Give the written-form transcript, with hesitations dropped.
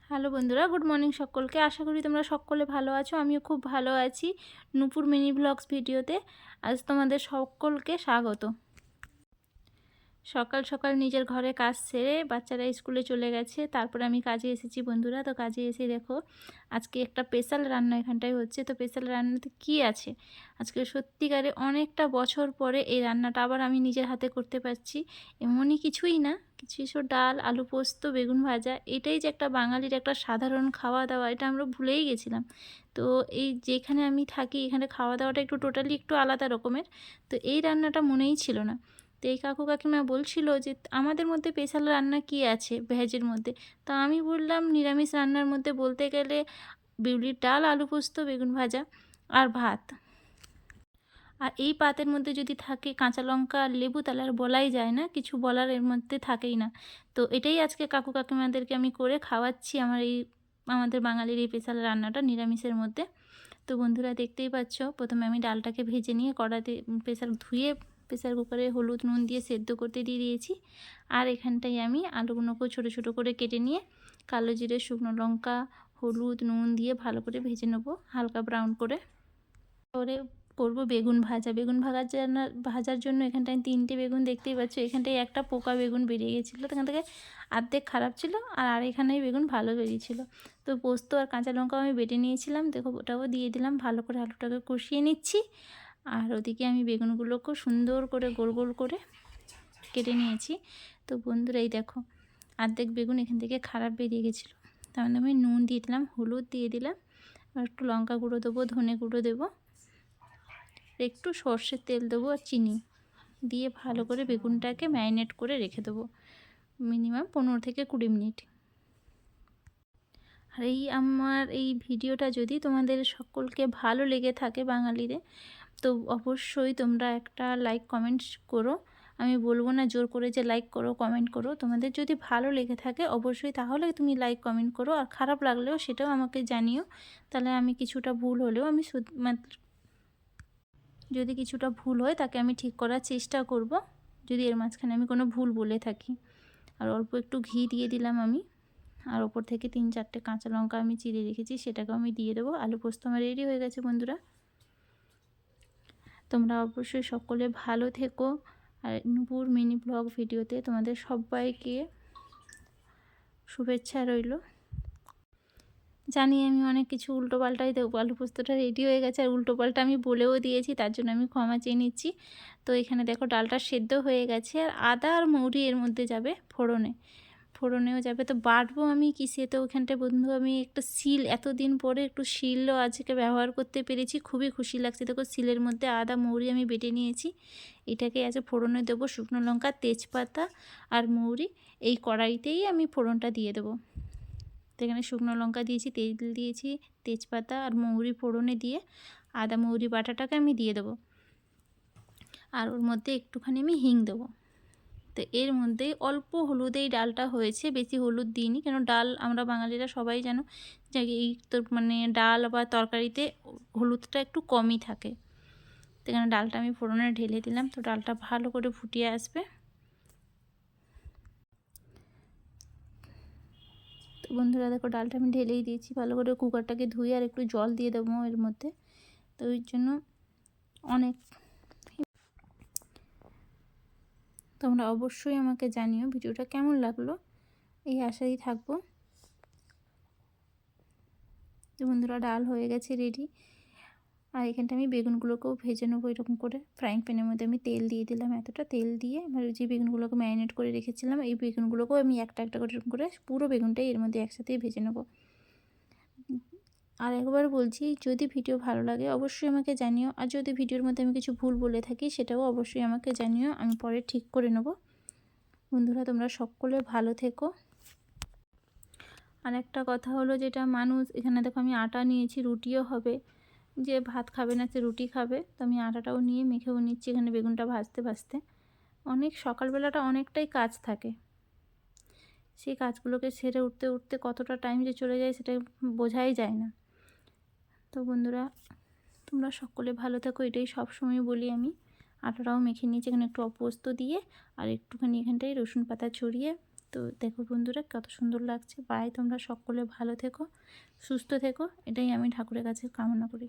Hello বন্ধুরা, good morning সকলকে। আশা করি তোমরা সকলে ভালো আছো। আমিও খুব ভালো আছি। নূপুর মিনি ব্লগস ভিডিওতে আজ তোমাদের সকলকে স্বাগত। সকাল সকাল নিজের ঘরে কাজ সেরে বাচ্চারা স্কুলে চলে গেছে, তারপরে আমি কাজে এসেছি বন্ধুরা। তো কাজে এসে দেখো আজকে একটা স্পেশাল রান্না এখানটায় হচ্ছে। তো স্পেশাল রান্নাতে কি আছে, আজকে সত্যিকারে অনেকটা বছর পরে এই রান্নাটা আবার আমি নিজের হাতে করতে পারছি। এমনই কিছুই না, কিছু ডাল, আলু পোস্ত, বেগুন ভাজা, এটাই যে একটা বাঙালির একটা সাধারণ খাওয়া দাওয়া, এটা আমরা ভুলেই গেছিলাম। তো এই যেখানে আমি থাকি এখানে খাওয়া দাওয়াটা একটু টোটালি একটু আলাদা রকমের। তো এই রান্নাটা মনেই ছিল না। তো এই কাকু কাকিমা বলছিল যে আমাদের মধ্যে স্পেশাল রান্না কি আছে ভেজের মধ্যে। তো আমি বললাম নিরামিষ রান্নার মধ্যে বলতে গেলে বিউলির ডাল, আলু পোস্ত, বেগুন ভাজা আর ভাত। আর এই পাতের মধ্যে যদি থাকে কাঁচা লঙ্কা আর লেবু, তাহলে আর বলাই যায় না, কিছু বলার এর মধ্যে থাকেই না। তো এটাই আজকে কাকু কাকিমাদেরকে আমি করে খাওয়াচ্ছি, আমাদের বাঙালির এই স্পেশাল রান্নাটা নিরামিষের মধ্যে। তো বন্ধুরা দেখতেই পাচ্ছ, প্রথমে আমি ডালটাকে ভেজে নিয়ে কড়াতে ধুয়ে প্রেসার কুকারে হলুদ নুন দিয়ে সেদ্ধ করতে দিয়ে দিয়েছি। আর এখানটায় আমি আলুগুলোকে ছোটো ছোটো করে কেটে নিয়ে কালো জিরে, শুকনো লঙ্কা, হলুদ নুন দিয়ে ভালো করে ভেজে নেবো হালকা ব্রাউন করে। পরে করব বেগুন ভাজা। ভাজার জন্য এখানটায় 3টে বেগুন দেখতেই পাচ্ছ। এখানটায় একটা পোকা বেগুন বেরিয়ে গেছিলো, এখান থেকে অর্ধেক খারাপ ছিল আর এখানেই বেগুন ভালো বেরিয়েছিল। তো পোস্ত আর কাঁচা লঙ্কাও আমি বেটে নিয়েছিলাম, দেখো ওটাও দিয়ে দিলাম। ভালো করে আলুটাকে কষিয়ে নিচ্ছি। আর ওদিকে আমি বেগুনগুলোকেও সুন্দর করে গোল গোল করে কেটে নিয়েছি। তো বন্ধুরা এই দেখো অর্ধেক বেগুন এখান থেকে খারাপ বেরিয়ে গেছিলো। তার মধ্যে আমি নুন দিয়ে দিলাম, হলুদ দিয়ে দিলাম, আর একটু লঙ্কা গুঁড়ো দেবো, ধনে গুঁড়ো দেবো, একটু সর্ষের তেল দেবো আর চিনি দিয়ে ভালো করে বেগুনটাকে ম্যারিনেট করে রেখে দেবো মিনিমাম 15 থেকে 20 মিনিট। আর আমার এই ভিডিওটা যদি তোমাদের সকলকে ভালো লেগে থাকে বাঙালিদের, তো অবশ্যই তোমরা একটা লাইক কমেন্ট করো। আমি বলবো না জোর করে যে লাইক করো, কমেন্ট করো। তোমাদের যদি ভালো লেগে থাকে অবশ্যই তাহলে তুমি লাইক কমেন্ট করো, আর খারাপ লাগলেও সেটাও আমাকে জানিও। তাহলে আমি কিছুটা ভুল হলেও যদি কিছুটা ভুল হয় তাকে আমি ঠিক করার চেষ্টা করব, যদি এর মাঝখানে আমি কোনো ভুল বলে থাকি। আর অল্প একটু ঘি দিয়ে দিলাম আমি, আর ওপর থেকে 3-4টে কাঁচা লঙ্কা আমি চিড়ে রেখেছি, সেটাকেও আমি দিয়ে দেবো। আলু পোস্ত আমার রেডি হয়ে গেছে বন্ধুরা। তোমরা অবশ্যই সকলে ভালো থেকো। আর নূপুর মিনি ব্লগ ভিডিওতে তোমাদের সবাইকে শুভেচ্ছা রইল। জানি আমি অনেক কিছু উল্টোপাল্টাই দেবো। আলু পোস্তটা রেডি হয়ে গেছে আর উল্টোপাল্টা আমি বলেও দিয়েছি, তার জন্য আমি ক্ষমা চেয়ে নিচ্ছি। তো এখানে দেখো ডালটা সেদ্ধ হয়ে গেছে, আর আদা আর মৌরি এর মধ্যে যাবে ফোড়নেও যাবে। তো বাটবো আমি কিসে, তো ওখানটায় বন্ধু আমি একটা শিল, এতদিন পরে একটু শিলও আজকে ব্যবহার করতে পেরেছি, খুবই খুশি লাগছে। দেখো শিলের মধ্যে আদা মৌরি আমি বেটে নিয়েছি, এটাকে আজ ফোড়নে দেবো। শুকনো লঙ্কা, তেজপাতা আর মৌরি এই কড়াইতেই আমি ফোড়নটা দিয়ে দেবো। তো এখানে শুকনো লঙ্কা দিয়েছি, তেল দিয়েছি, তেজপাতা আর মৌরি ফোড়নে দিয়ে আদা মৌরি বাটাটাকে আমি দিয়ে দেবো। আর ওর মধ্যে একটুখানি আমি হিং দেবো। তো এর মধ্যে অল্প হলুদেই ডালটা হয়েছে, বেশি হলুদ দিইনি, কেন ডাল আমরা বাঙালিরা সবাই জানো যে এই তো ডাল বা তরকারিতে হলুদটা একটু কমই থাকে। তো এখানে ডালটা আমি ফোড়নে ঢেলে দিলাম। তো ডালটা ভালো করে ফুটিয়ে আসবে। তো বন্ধুরা দেখো ডালটা আমি ঢেলেই দিয়েছি, ভালো করে কুকারটাকে ধুয়ে আর একটু জল দিয়ে দেবো এর মধ্যে। তো ওই জন্য অনেক, তোমরা অবশ্যই আমাকে জানিও ভিডিওটা কেমন লাগলো, এই আশাই থাকবো। তো বন্ধুরা ডাল হয়ে গেছে রেডি। আর এখানটা আমি বেগুনগুলোকেও ভেজে নেবো এরকম করে। ফ্রাইং প্যানের মধ্যে আমি তেল দিয়ে দিলাম, এতটা তেল দিয়ে এবার যে বেগুনগুলোকে ম্যারিনেট করে রেখেছিলাম এই বেগুনগুলোকেও আমি একটা একটা করে এরকম করে পুরো বেগুনটাই এর মধ্যে একসাথেই ভেজে নেবো। আর একবার বলছি, যদি ভিডিও ভালো লাগে অবশ্যই আমাকে জানিও, আর যদি ভিডিওর মধ্যে আমি কিছু ভুল বলে থাকি সেটাও অবশ্যই আমাকে জানিও, আমি পরে ঠিক করে নেব। বন্ধুরা তোমরা সকলে ভালো থেকো। আর একটা কথা হলো, যেটা মানুষ এখানে দেখো আমি আটা নিয়েছি, রুটিও হবে, যে ভাত খাবে না সে রুটি খাবে, তো আমি আটাটাও নিয়ে মেখেও নিচ্ছি এখানে বেগুনটা ভাজতে ভাজতে। অনেক সকালবেলাটা অনেকটাই কাজ থাকে, সেই কাজগুলোকে সেরে উঠতে উঠতে কতটা টাইম যে চলে যায় সেটা বোঝাই যায় না। তো বন্ধুরা তোমরা সকলে ভালো থাকো, এটাই সবসময় বলি আমি। আটাটাও মেখে নিয়েছি, এখানে একটু পোস্ত দিয়ে আর একটুখানি এখানটায় রসুন পাতা ছড়িয়ে তো দেখো বন্ধুরা কত সুন্দর লাগছে। বাই, তোমরা সকলে ভালো থেকো, সুস্থ থেকো, এটাই আমি ঠাকুরের কাছে কামনা করি।